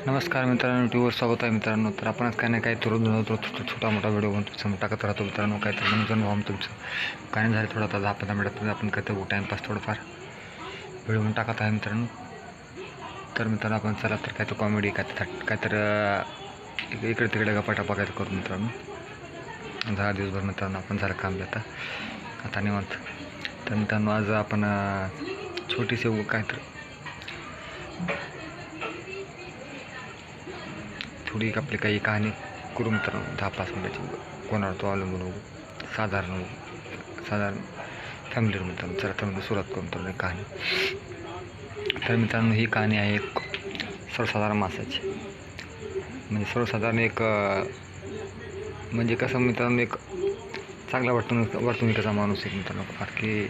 नमस्कार मित्रांनो, यूट्यूबवर स्वागत आहे मित्रांनो. तर आपण आज काही ना काही छोटा मोठा व्हिडिओ बनतो टाकत राहतो मित्रांनो. काय तर मनोरंजन व्हावं तुमचं काय नाही झालं थोडा आता 10-15 मिनिटात आपण काय तर टाईमपास थोडंफार व्हिडिओ बनवून टाकत आहे मित्रांनो. तर मित्रांनो आपण चला तर काय तर कॉमेडी काय तर इकडे तिकडे गप्पा काय तर करू मित्रांनो. 10 दिवसभर मित्रांनो आपण झालं काम घेता आता निवांत. तर मित्रांनो आज आपण छोटीशी काय तर थोडी आपली काही कहाणी करू मित्रांनो. 10-5 मिनिटाची कोणावर तो अवलंबून होऊ साधारण फॅमिलीवर मित्रांनो. चला तर म्हणजे सुरुवात करू मित्रांनो कहाणी. तर मित्रांनो ही कहाणी आहे एक सर्वसाधारण माणसाची. म्हणजे सर्वसाधारण एक म्हणजे कसं मित्रांनो एक चांगला वर्तणुकीचा माणूस एक मित्रांनो. फार की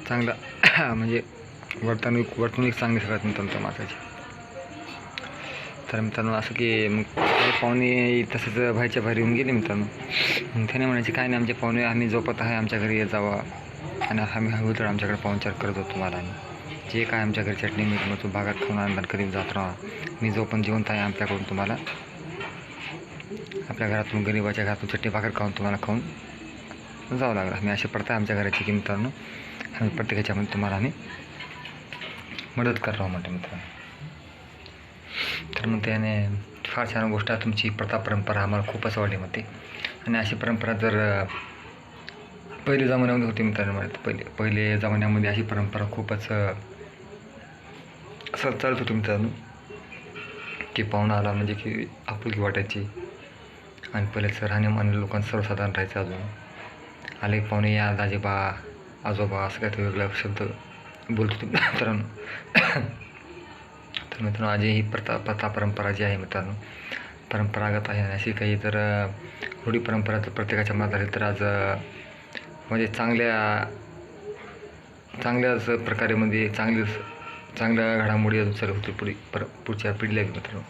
चांगला म्हणजे वर्तणूक चांगली सगळ्यात मित्रांनो त्या माणसाची. तर मित्रांनो असं की मग काही पाहुणे तसंच बाहेरच्या बाहेर येऊन गेले मित्रांनो. मग त्याने म्हणायचे काय नाही, आमचे पाहुणे आम्ही झोपत आहे, आमच्या घरी येत जावा. आणि आम्ही हवं तर आमच्याकडे पाहुणचार करत होतो तुम्हाला. आणि जे काय आमच्या घरी चटणी मीठ मग तो भागात खाऊन आनंद करीत जात राहा. मी जो पण जिवंत आहे आमच्याकडून तुम्हाला आपल्या घरातून गरीबाच्या घरातून चटणी भाकर खाऊन जावं लागलं. आम्ही असे पडता आमच्या घराची की मित्रांनो आम्ही प्रत्येकाच्यामध्ये तुम्हाला आम्ही मदत करणार म्हणतो मित्रांनो. तर मग त्याने फार छान गोष्ट आहे तुमची परंपरा आम्हाला खूपच आवडली म्हणते. आणि अशी परंपरा जर पहिले जमान्यामध्ये होती मित्रांनो. पहिले जमान्यामध्ये अशी परंपरा खूपच असं चालत होती मित्रांनो की पाहुणा आला म्हणजे की आपुलकी वाटायची. आणि पहिलेच राहणीमान लोकांचं सर्वसाधारण राहायचं. अजून आले पाहुणे या दाजीबा आजोबा असं काही वेगळा शब्द बोलत होते मित्रांनो. तर मित्रांनो आज ही परंपरा जी आहे मित्रांनो परंपरागत आहे. अशी काही जर रूढी परंपरा जर प्रत्येकाच्या मनात आली तर आज म्हणजे चांगल्याच प्रकारे म्हणजे चांगल्या घडामोडी अजून चालू होती पुढच्या पिढीला मित्रांनो.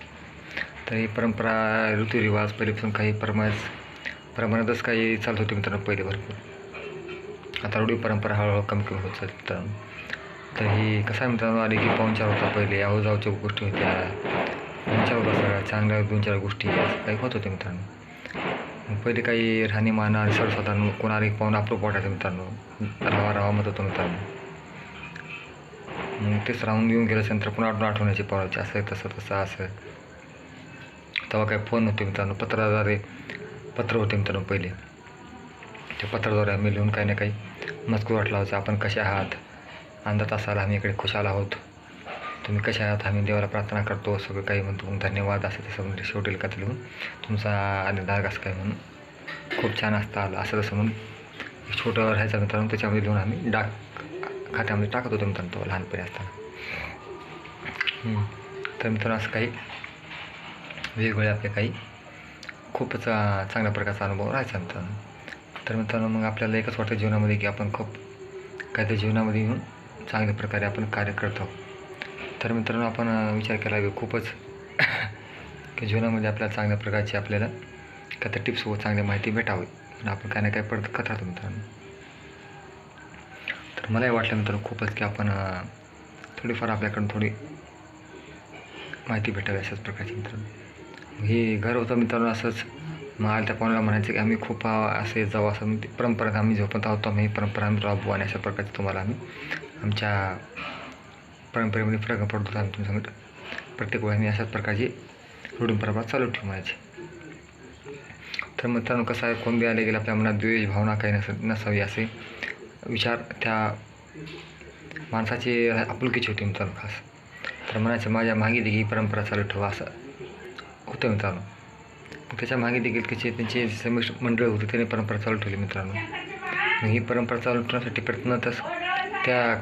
तर ही परंपरा ऋतुरिवाज पहिलेपासून काही प्रमाणातच काही चालत होते मित्रांनो पहिले भरपूर. आता रूढी परंपरा हळूहळू कमी होत चालते मित्रांनो. तर ही कसं आहे मित्रांनो आले की पाहुणचार होता. पहिले जाऊच्या गोष्टी होत्या, पाहुणचार होता सगळ्या चांगल्या 2-4 गोष्टी काही होत होते मित्रांनो. पहिले काही राहणीमान आणि सर्वसाधारण कोणाला एक पाहून आपलं वाटायचं मित्रांनो. राहावा म्हणत होतो मित्रांनो. मग तेच राहून येऊन गेल्यानंतर पुन्हा आठवण्याची पाहायची असं तसं असं. तेव्हा काही फोन नव्हते मित्रांनो. पत्र होते मित्रांनो पहिले. त्या पत्राद्वारे आम्ही लिहून काही ना काही मजकूर वाटला होता. आपण कसे आहात, अंदाज असाल आम्ही इकडे खुशाल आहोत, तुम्ही कसे आहात, आम्ही देवाला प्रार्थना करतो सगळं काही म्हणतो. मग धन्यवाद असं तसं म्हणजे शेवटी लिखत लिहून तुमचा आनंदाग असं काय म्हणून खूप छान असतं आलं असं तसं म्हणून छोटं राहायचं मित्रांनो. त्याच्यामध्ये लिहून आम्ही डाक खात्यामध्ये टाकत होतो मित्रांनो तो लहानपणी असताना. तर मित्रांनो असं काही वेगवेगळे आपले काही खूपच चांगल्या प्रकारचा अनुभव राहायचा मित्रांनो. तर मित्रांनो मग आपल्याला एकच वाटतं जीवनामध्ये की आपण खूप काहीतरी जीवनामध्ये येऊन चांगल्या प्रकारे आपण कार्य करत आहोत. तर मित्रांनो आपण विचार केला की खूपच की जीवनामध्ये आपल्याला चांगल्या प्रकारची आपल्याला काहीतरी टिप्स व चांगली माहिती भेटावी आणि आपण काही ना काही पडत करत राहतो मित्रांनो. तर मलाही वाटलं मित्रांनो खूपच की आपण थोडीफार आपल्याकडून थोडी माहिती भेटावी अशाच प्रकारची मित्रांनो. हे घर होतं मित्रांनो असंच. मग त्या पाहुण्याला म्हणायचं की आम्ही खूप असे जाऊ असं परंपरा आम्ही झोपत आहोत. आम्ही परंपरा आम्ही राबवू आणि अशा प्रकारचे तुम्हाला आम्ही आमच्या परंपरेमध्ये फरक पडतो. आम्ही तुम्ही सांगतो प्रत्येक वेळी आम्ही अशाच प्रकारची रूढी परंपरा चालू ठेवू म्हणायची. तर मित्रांनो कसं आहे कोण बी आले गेले आपल्या मनात द्वेष भावना काही नसावी असे विचार त्या माणसाची आपुलकीची होती मित्रांनो खास. तर म्हणायचं माझ्या मागे देखील ही परंपरा चालू ठेवा असं होतं मित्रांनो. मग त्याच्या मागे देखील त्यांची समिष्ट मंडळ होती त्याने परंपरा चालू ठेवली मित्रांनो. मग ही परंपरा चालू ठेवण्यासाठी प्रयत्नातच त्या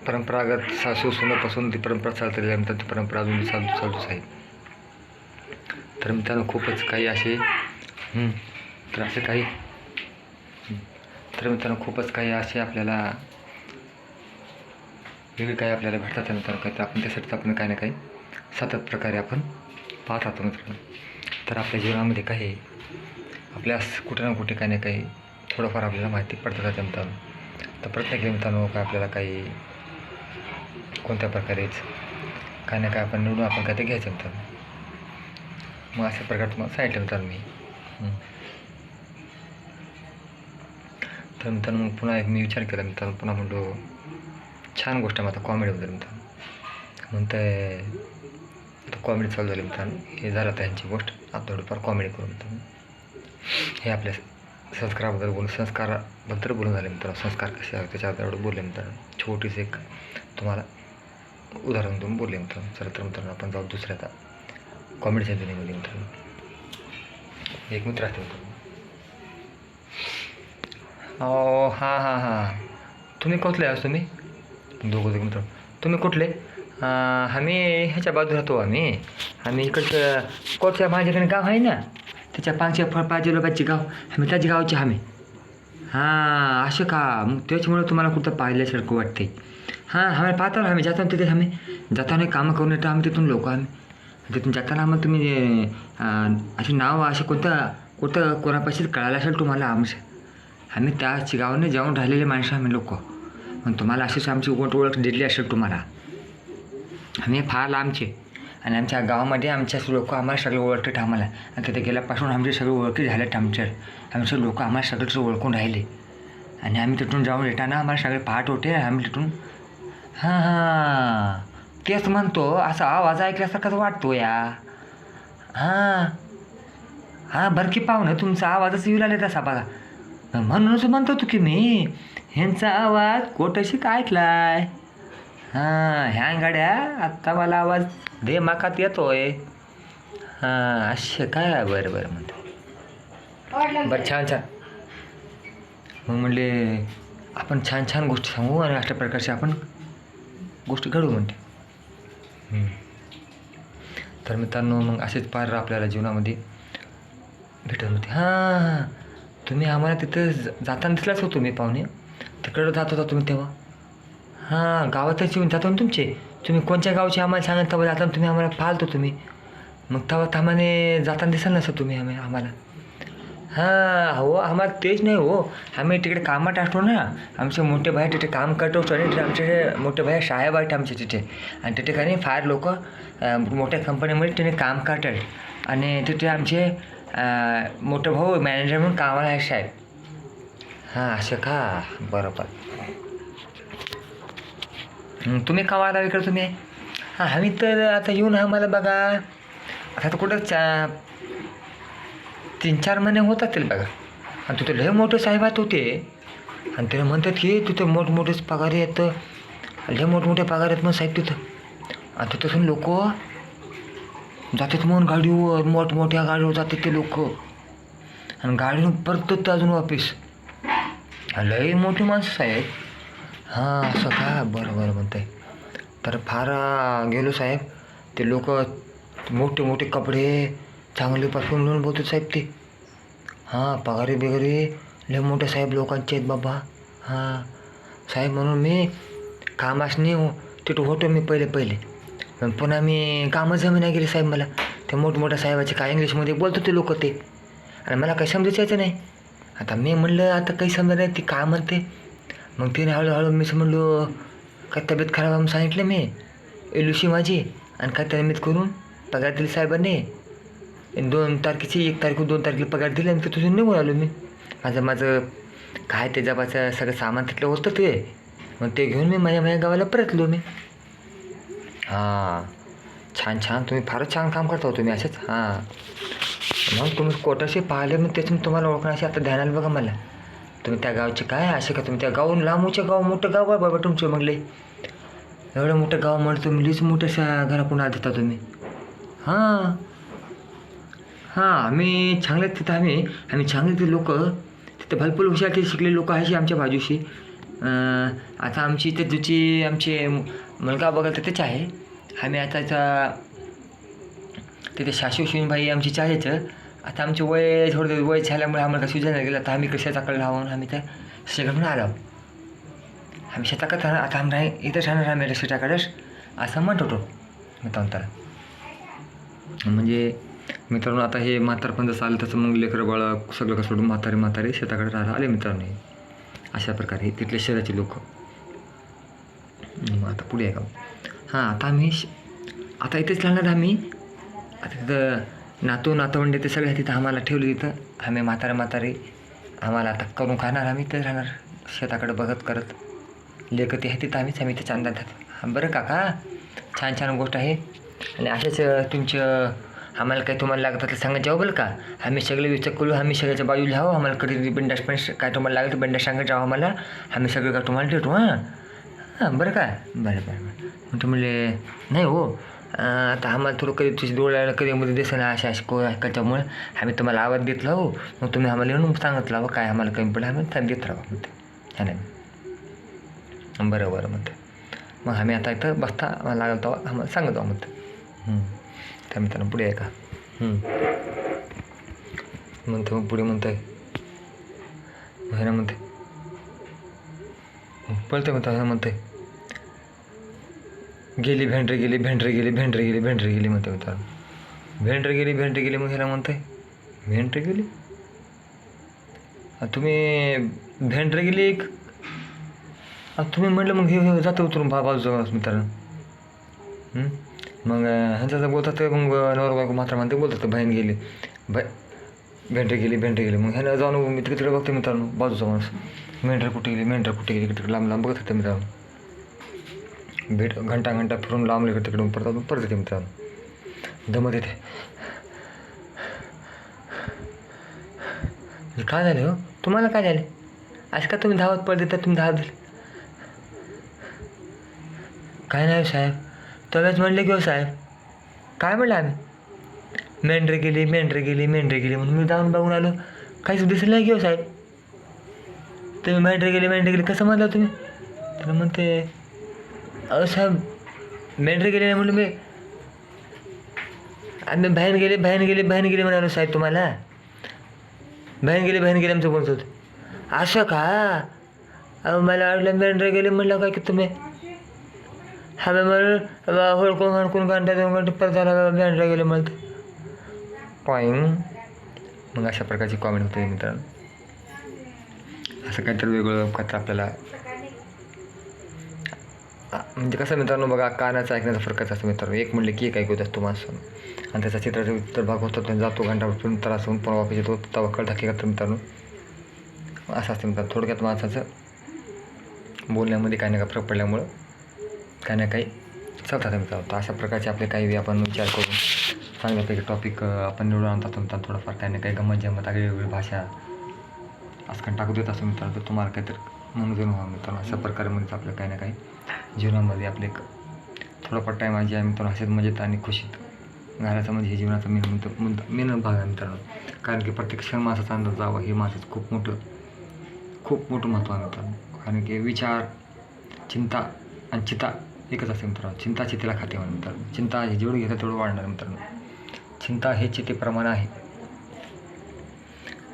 परंपरागत सासू सुनेपासून ती परंपरा चालत आल्यानंतर ती परंपरा अजून चालूच आहे. तर मित्रांनो खूपच काही असे तर मित्रांनो खूपच काही असे आपल्याला वेगळे काही आपल्याला भेटतात मित्रांनो. काही आपण त्यासाठी आपण काही ना काही सतत प्रकारे आपण पाहत राहतो मित्रांनो. तर आपल्या जीवनामध्ये काही आपल्यास कुठे ना कुठे काही ना काही थोडंफार आपल्याला माहिती पडत राहते मित्रांनो. तर प्रत्येक मित्रांनो काय आपल्याला काही कोणत्या प्रकारेच काय ना काय आपण निवडून आपण काय ते घ्यायचं मित्रांनो. मग अशा प्रकारे तुम्हाला सांगितलं मित्रांनो मी. तर मित्रांनो मग पुन्हा एक मी विचार केला मित्रांनो, पुन्हा म्हणलो छान गोष्ट आहे, आता कॉमेडी होतं मित्रांनो. म्हणतंय आता कॉमेडी चालू झाली मित्रांनो. हे झालं आता ह्यांची गोष्ट, आता थोडीफार कॉमेडी करू मित्रांनो. हे आपल्या संस्काराबद्दल बोलून झाले मित्रांनो. संस्कार कसे आहेत त्याच्यावर एवढं बोलले मित्रांनो. छोटीच एक तुम्हाला उदाहरण देऊन बोलले मित्रांनो. चला तर मित्रांनो आपण जाऊ दुसऱ्या आता कॉमेडीच्या दुनियेमध्ये मित्रांनो. एक मित्र असते मित्रांनो. हां तुम्ही कुठले आहोत तुम्ही? दोघं मित्र. तुम्ही कुठले? आम्ही ह्याच्या बाजूला राहतो. आम्ही इकडचं कोटच्या माझ्याकडे गाव आहे ना, त्याच्या 5 लोकांचे गाव, आम्ही त्याच्या गावचे आम्ही. हां असं का? मग त्याच्यामुळं तुम्हाला कुठं पाहिल्यासारखं वाटते. हां आम्हाला पाहतो ना, आम्ही जातो ना तिथे. आम्ही जाताना कामं करून येतो आम्ही तिथून लोक. आम्ही तिथून जाताना मग तुम्ही असे नाव असं कुठं कोणापाशीच कळालं असेल तुम्हाला आमचं. आम्ही त्याच गावाने जाऊन राहिलेले माणसं आम्ही लोक. मग तुम्हाला अशीच आमची ओळख दिली असेल तुम्हाला. आम्ही फार लांबचे आणि आमच्या गावामध्ये आमच्याच लोक आम्हाला सगळे ओळखतात आम्हाला. आणि तिथे गेल्यापासून आमचे सगळे ओळखी झालेत. आमचे लोक आम्हाला सगळेच ओळखून राहिले. आणि आम्ही तिथून जाऊन येताना आम्हाला सगळे पाहत होते. आम्ही तिथून हां तेच म्हणतो, असा आवाज ऐकल्यासारखाच वाटतो या. हां बरं की पाहुणं, तुमचा आवाजच येऊ लागले तसा बघा. म्हणूनच म्हणतो तू की मी ह्यांचा आवाज कोटशी काय ऐकलाय. ह्या गाड्या आत्ता मला आवाज दे माकात येतोय. असं काय? बरं म्हणतो. बरं छान. मग म्हणले आपण छान गोष्टी सांगू आणि अशा प्रकारचे आपण गोष्टी घडू म्हणते. तर मित्रांनो मग असेच पार आपल्याला जीवनामध्ये भेटत होते. तुम्ही आम्हाला तिथं जाताना दिसलाच हो तुम्ही पाहुणे, तिकडं जात होता तुम्ही तेव्हा. गावातच येऊन जातो ना तुम्ही कोणत्या गावचे आम्हाला सांगत तेव्हा जाताना तुम्ही आम्हाला पाहतो तुम्ही. मग तेव्हा थांबाने जाताना दिसाल नसं तुम्ही आम्हाला. हो आम्हाला तेच नाही हो, आम्ही तिकडे कामात असतो ना. आमचे मोठे भाई तिथे काम करत असतो आणि आमचे मोठे भाई साहेब आहेत आमचे तिथे. आणि तिथे काही फार लोक मोठ्या कंपनीमध्ये तिथे काम करतात. आणि तिथे आमचे मोठे भाऊ मॅनेजर म्हणून कामाला आहे साहेब. असं का? बरोबर. तुम्ही कामाला इकडे तुम्ही? आम्ही तर आता येऊन आम्हाला बघा आता कुठं 3-4 महिने होत असतील बघा. आणि तिथे लय मोठे साहेबात होते. आणि त्याला म्हणतात की तिथं मोठमोठेच पगार येतं, लय मोठमोठे पगार आहेत मग साहेब तिथं. आणि तिथून लोक जातात म्हणून गाडीवर, मोठमोठ्या गाडीवर जातात ते लोक. आणि गाडीवर परत अजून वापिस. लय मोठी माणसं साहेब. असं का? बरं म्हणताय. तर फार गेलो साहेब. ते लोक मोठे कपडे चांगले परफ्यूम लावून बोलतात साहेब ते. पगारी बिगारी लय मोठे साहेब लोकांचे आहेत बाबा. साहेब म्हणून मी कामासनी तिथं होतो मी पहिले. पण पुन्हा मी कामं जमिना गेले साहेब मला. ते मोठमोठ्या साहेबाचे काय इंग्लिशमध्ये बोलतो ते लोक ते. आणि मला काही समजायचं नाही. आता मी म्हणलं आता काही समजा नाही ती काय म्हणते. मग तिने हळूहळू मीच म्हणलो काय तब्येत खराब म्हणून सांगितलं मी एलुशी माझी. आणि काय तब्येत करून पगार दिली साहेबांनी. 2 तारखेची 1 तारखे 2 तारखेला पगार दिली आणि तिथून निघून आलो मी. माझं काय ते जबाचं सगळं सामान तिथलं होतं ते. मग ते घेऊन मी माझ्या गावाला परतलो मी. छान तुम्ही फारच छान काम करता हो तुम्ही असेच. मग तुम्ही कोटाशी पाहिले मग त्यातून तुम्हाला ओळखण्याशी आता ध्यानाला बघा मला. तुम्ही त्या गावचे काय असे का? तुम्ही त्या गावून लांबूच्या गाव मोठं गाव आहे बाबा तुमचं. म्हणले एवढं मोठं गाव म्हणलं तुम्ही लीच मोठ्याशा घराकडून आत येता तुम्ही. आम्ही चांगले तिथं आम्ही चांगले ते लोक तिथं भरपूर हुशार ते शिकलेले लोक आहे आमच्या बाजूशी. आता आमची इथे तुझी आमचे मुलगा बघाल तर तेच आहे. आम्ही आता तिथे शाशू शिवबाई आमची चाहेच. आता आमचे थोडं वय झाल्यामुळे आम्हाला काही सुजायला गेलं. आता आम्ही शेताकडे राहून आम्ही त्या शेताकडून आलो. आम्ही शेताकडे आता आम्ही इथंच राहणार आम्ही शेताकडेच असं म्हणत होतो मित्रांनो. म्हणजे मित्रांनो आता हे म्हातारपण जसं आलं तसं मग लेकरं बाळा सगळं कसं सोडून म्हातारे शेताकडे राहायला आले मित्रांनो. अशा प्रकारे तिथले शहराचे लोक. आता पुढे आहे का? आता आम्ही आता इथेच राहणार आम्ही. आता तिथं नातवंडे ते सगळे तिथं आम्हाला ठेवले तिथं. आम्ही म्हातारे आम्हाला आता करून खाणार. आम्ही इथेच राहणार शेताकडे बघत करत. लेखं ते आहे तिथं आम्ही त्याच्या अंदाजात. बरं काका, छान गोष्ट आहे. आणि असेच तुमचं आम्हाला काही तुम्हाला लागतं तर सांगत जाऊ बरं का. आम्ही सगळे विचार करू. आम्ही सगळ्याच्या बाजूला आहो. आम्हाला कधी बिंदास पण काय तुम्हाला लागलं तर बिंदास सांगत जाऊ आम्हाला. आम्ही सगळं का तुम्हाला देतो. हां बरं का. बरं मग तुम्ही नाही हो. आता आम्हाला थोडं कधी तुझी डोळ्याला कधी मध्ये दिसेल ना अशा त्याच्यामुळे आम्ही तुम्हाला आवाज देत राहू. मग तुम्ही आम्हाला येऊन सांगत राहा काय आम्हाला कमी पडलं आम्ही देत राहू म्हणते. हा नाही बरं म्हणते. मग आम्ही आता इथं बसता आम्हाला लागलं तेव्हा आम्हाला सांगत जाऊ म्हणते. त्या मित्रांनो पुढे आहे का म्हणते. मग पुढे म्हणत आहे हे ना म्हणते पळते म्हणते गेली भेंडरे गेली म्हणते मित्रांनो. भेंडरे गेली मग ह्याला म्हणते भेंडरे गेली. तुम्ही भेंडरे गेली तुम्ही म्हटलं मग हे जातं उतरून बाजूचा मित्रांनो. मग ह्यांचं जर बोलतात ते मग नवरा बायको मात्र म्हणते बोलतात बहीण गेली भेंडरे गेली. मग ह्याला जाऊन मी तिकडे बघते मित्रांनो बाजूचा माणूस. मेंढर कुठे गेली तिकडे लांब बघत होते मित्रांनो. घंटा फिरून लांबले तिकडून परत येते मित्रांनो. दमत येते. काय झाले हो तुम्हाला, काय झाले असं का तुम्ही धावत पळ देता. तुम्ही धावत दिले काय नाही साहेब. तव्याच म्हणले की हो साहेब. काय म्हणलं आम्ही मेंढरे गेली म्हणून मी जाऊन बघून आलो. काहीच दिसलं नाही की हो साहेब. तुम्ही मेंढरे गेली कसं म्हणला तुम्ही. तर म्हणते अहो साहेब मेंढरे गेले नाही म्हणून मी आम्ही बहीण गेली म्हणालो साहेब तुम्हाला. बहीण गेली आमचं बोलत होतं असं का. अहो मला वाटलं मेंढरे गेले म्हणलं काय की तुम्ही. हवे म्हणून हडकून घंटा परत झाला मेंढरे गेले म्हणतं पॉईंग. मग अशा प्रकारची कॉमेंट होते मित्रांनो. असं काहीतरी वेगळं काहीतरी आपल्याला म्हणजे कसं मित्रांनो बघा कानाचा ऐकण्याचा फरकच असतो मित्रांनो. एक म्हणले की एक ऐकत असतो माणसानं आणि त्याचा चित्राचा उत्तर भाग होतो जातो घंटा फिरून त्रास होऊन पुन्हा वापस येतो तवा कळ धाकी करतो मित्रांनो. असं असतं मित्रांनो. थोडक्यात माणसाचं बोलण्यामध्ये काही ना काही फरक पडल्यामुळं काही ना काही चालतात मित्रांनो. तर अशा प्रकारचे आपले काही आपण विचार करून चांगल्यापैकी टॉपिक आपण निवडून आणतात मित्रांनो. थोडंफार काही ना काही गंमत वेगळी भाषा असं काही टाकू देत असतो मित्रांनो. तर तुम्हाला काहीतरी मनोरंजन व्हावं मित्रांनो. अशा प्रकारे म्हणजेच आपलं काही ना काही जीवनामध्ये आपले थोडाफार टाईम आहे मित्रांनो असेच मजेत आणि खुशीत घालायचं म्हणजे हे जीवनाचा मेन भाग आहे मित्रांनो. कारण की प्रत्येक क्षण माणसाचा अंदाज जावा हे माणसाचं खूप मोठं महत्त्व आहे मित्रांनो. कारण की विचार चिंता आणि चिता एकच असते मित्रांनो. चिंता चितेला खाते म्हणून मित्रांनो. चिंता हे जेवढं घेतं तेवढं वाढणार मित्रांनो. चिंता हे चितेप्रमाणे आहे.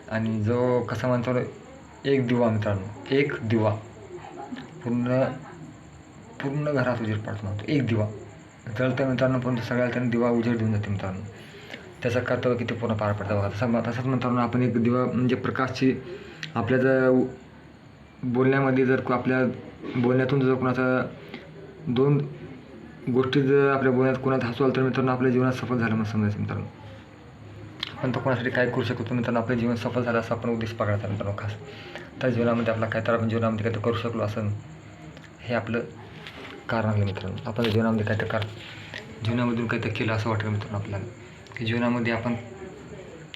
आणि जो कसा म्हणतो एक दिवा मित्रांनो. एक दिवा पूर्ण घरात उजेड पाडतो म्हणतो. एक दिवा जळतं मित्रांनो परंतु सगळ्याला त्याने दिवा उजेड देऊन जाते मित्रांनो. त्याचं कर्तव्य किती पूर्ण पार पडतं बघा. तसंच मित्रांनो आपण एक दिवा म्हणजे प्रकाशची आपल्या जर बोलण्यामध्ये जर आपल्या बोलण्यातून जर कोणाचा दोन गोष्टी जर आपल्या बोलण्यात कोणात हसू आलं तर मित्रांनो आपल्या जीवनात सफल झालं म्हणून समजायचं मित्रांनो. आपण तो कोणासाठी काय करू शकतो मित्रांनो. आपलं जीवन सफल झालं असं आपण उद्देश पकडायचा मित्रांनो खास. तर जीवनामध्ये आपला काय तर आपण जीवनामध्ये काहीतरी करू शकलो असं हे आपलं कारण आहे मित्रांनो. आपण जीवनामध्ये काहीतरी जीवनामधून काहीतरी केलं असं वाटतं मित्रांनो आपल्याला की जीवनामध्ये आपण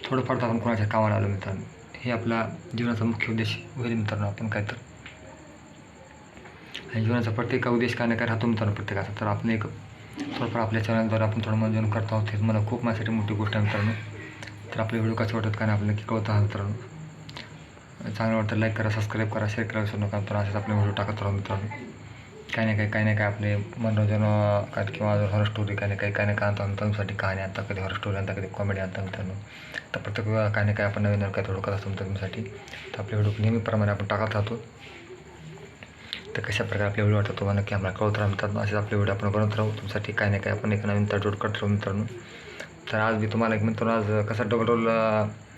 थोडंफार तर आपण कोणाच्या कामाला आलो मित्रांनो. हे आपला जीवनाचा मुख्य उद्देश होईल मित्रांनो. आपण काय तर आणि जीवनाचा प्रत्येक उद्देश काय ना काय राहतो मित्रांनो प्रत्येकाचा. तर आपण एक थोडंफार आपल्या चॅनलद्वारे आपण थोडं मनोरंजन करतो आहोत. हे मला खूप माझ्यासाठी मोठी गोष्ट आहे मित्रांनो. तर आपले व्हिडिओ कसं वाटत काय आपल्याला की कळत आहे मित्रांनो. चांगलं वाटतं लाईक करा, सबस्क्राईब करा, शेअर करा विसरू नका मित्रांनो. असेच आपले व्हिडिओ टाकत राहू मित्रांनो. काही ना काही आपले मनोरंजन काय किंवा हॉरर स्टोरी काही ना काही आणतो मित्रांसाठी. कहाणी आणता कधी हॉरर स्टोरी आणता कधी कॉमेडी आणता मित्रांनो. तर प्रत्येक वेळा काही ना काही आपण नवीन काय थोडं करत असतो मित्रांसाठी. तर आपले व्हिडिओ नेहमीप्रमाणे आपण टाकत राहतो. तर कशा प्रकारे आपले व्हिडिओ वाटतात तुम्हाला की आम्हाला कळत राहा मित्रांनो. असेच आपले व्हिडिओ आपण बनवत राहू तुमच्यासाठी. काही ना काही आपण एक नवीन तडजोड करत राहू मित्रांनो. तर आज मी तुम्हाला एक मित्रांनो आज कसा डबल रोल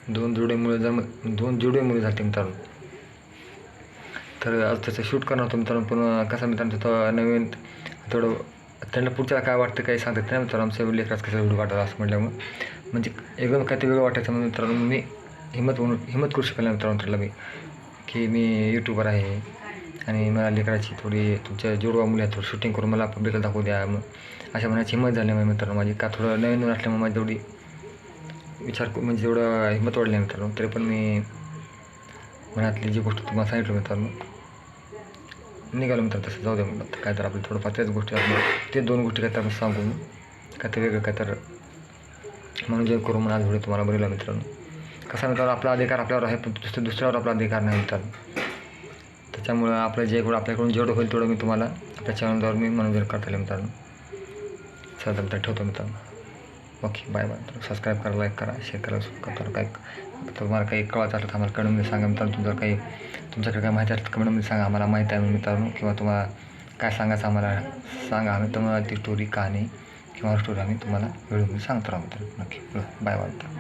दोन जुडे मुळे झाले मित्रांनो. तर आज त्याचं शूट करणार होतं मित्रांनो. पण कसा मित्रांनो तिथं नवीन थोडं त्यांना पुढच्याला काय वाटतं काही सांगतात नाही मित्रांनो. आमच्या लेकराच कसं व्हिडिओ वाटतं असं म्हटल्यामुळं म्हणजे एकदम काय ते वेगळं वाटायचं म्हणून मित्रांनो मी हिंमत करू शकले मित्रांनो त्याला मी की मी यूट्यूबर आहे आणि मला लेकराची थोडी तुमच्या जोडवा मुली आहेत थोडी शूटिंग करून मला पब्लिकला दाखवू द्या. मग अशा म्हणायची हिंमत झाली नाही मित्रांनो माझी. का थोडं नवीन असल्यामुळे माझी तेवढी म्हणजे जेवढं हिंमत वाढली मित्रांनो. तरी पण मी मनातली जी गोष्ट तुम्हाला सांगितलं मित्रांनो निघालो मित्र तसं जाऊ द्या म्हणलं. काय तर आपलं थोडंफार त्याच गोष्टी आपण ते 2 गोष्टी काय तर आपण सांगून काय तर वेगळं काय तर मनोरंजन करून म्हणून आज व्हिडिओ तुम्हाला बनवला मित्रांनो. कसा मित्रांनो आपला अधिकार आपल्यावर आहे पण दुसऱ्यावर आपला अधिकार नाही मित्रांनो. त्याच्यामुळं आपलं आपल्याकडून जेवढं होईल तेवढं मी तुम्हाला आपल्या चॅनलवर मी मनोरंजन करता येईल मित्रांनो. चला तर ठेवतो मित्रांनो. ओके बाय बाय मित्रांनो. सबस्क्राईब करा, लाईक करा, शेअर करा. काय तुम्हाला काही कळवायचं असलं तर आम्हाला कमेंटमध्ये सांगा मित्रांनो. तुमच्याकडे काय माहिती असलं कमेंटमध्ये सांगा. आम्हाला माहिती आहे मित्रांनो. किंवा तुम्हाला काय सांगायचं आम्हाला सांगा. आम्ही तुम्हाला ती स्टोरी कहाणी किंवा स्टोरी आम्ही तुम्हाला व्हिडिओमध्ये सांगतो राहू मित्रांनो. नक्की बाय बाय मित्रांनो.